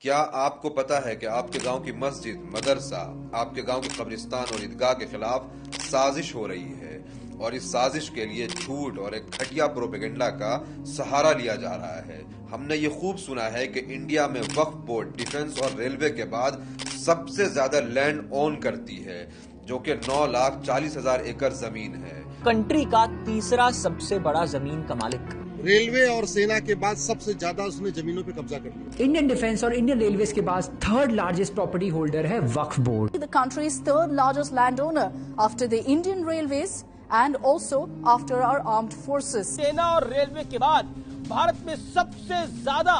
क्या आपको पता है कि आपके गांव की मस्जिद, मदरसा, आपके गांव के कब्रिस्तान और ईदगाह के खिलाफ साजिश हो रही है और इस साजिश के लिए झूठ और एक घटिया प्रोपेगेंडा का सहारा लिया जा रहा है। हमने ये खूब सुना है कि इंडिया में वक्फ बोर्ड डिफेंस और रेलवे के बाद सबसे ज्यादा लैंड ओन करती है, जो कि 9,40,000 एकड़ जमीन है। कंट्री का तीसरा सबसे बड़ा जमीन का मालिक। रेलवे और सेना के बाद सबसे ज्यादा उसने जमीनों पे कब्जा कर लिया। इंडियन डिफेंस और इंडियन रेलवेज के पास थर्ड लार्जेस्ट प्रॉपर्टी होल्डर है वक्फ board. The country's third largest landowner after the Indian Railways and also after our armed forces. सेना और रेलवे के बाद भारत में सबसे ज्यादा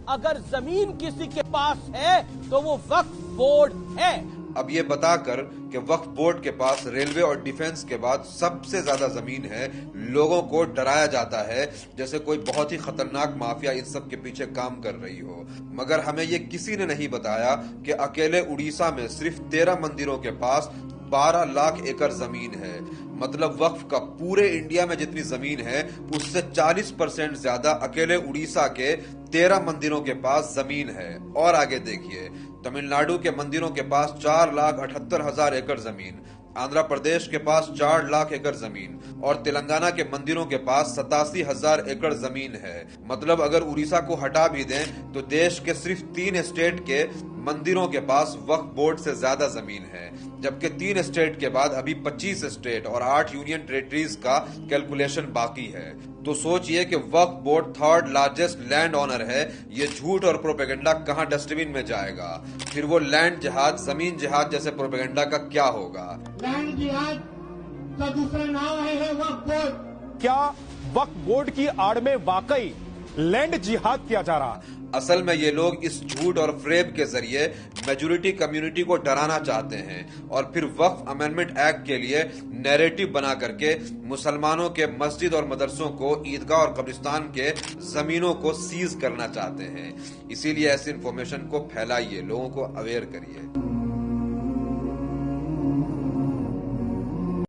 अगर जमीन किसी के पास है तो वो वक्फ बोर्ड है। अब ये बताकर कि वक्फ बोर्ड के पास रेलवे और डिफेंस के बाद सबसे ज्यादा जमीन है, लोगों को डराया जाता है जैसे कोई बहुत ही खतरनाक माफिया इन सब के पीछे काम कर रही हो। मगर हमें ये किसी ने नहीं बताया कि अकेले उड़ीसा में सिर्फ 13 मंदिरों के पास 12 लाख एकड़ जमीन है। मतलब वक्फ का पूरे इंडिया में जितनी जमीन है उससे 40% ज्यादा अकेले उड़ीसा के 13 मंदिरों के पास जमीन है। और आगे देखिए, तमिलनाडु के मंदिरों के पास 4,78,000 एकड़ जमीन, आंध्र प्रदेश के पास 4 लाख एकड़ जमीन और तेलंगाना के मंदिरों के पास 87,000 एकड़ जमीन है। मतलब अगर उड़ीसा को हटा भी दें तो देश के सिर्फ 3 स्टेट के मंदिरों के पास वक्फ बोर्ड से ज्यादा जमीन है, जबकि 3 स्टेट के बाद अभी 25 स्टेट और 8 यूनियन टेरिटरीज का कैलकुलेशन बाकी है। तो सोचिए कि Waqf board third largest land owner है। ये झूठ और प्रोपेगेंडा कहां डस्टबिन में जाएगा? फिर वो लैंड जिहाद, जमीन जिहाद जैसे प्रोपेगेंडा का क्या होगा? लैंड जिहाद का दूसरा नाम है वक्फ बोर्ड। क्या वक्फ बोर्ड की आड़ में वाकई लैंड जिहाद किया जा रहा? असल में ये लोग इस झूठ और फ्रेब के जरिए मेजॉरिटी कम्युनिटी को डराना चाहते हैं और फिर वक्फ अमेंडमेंट एक्ट के लिए नैरेटिव बना करके मुसलमानों के मस्जिद और मदरसों को, ईदगाह और कब्रिस्तान के जमीनों को सीज करना चाहते हैं। इसीलिए ऐसी इंफॉर्मेशन को फैलाइए, लोगों को अवेयर करिए।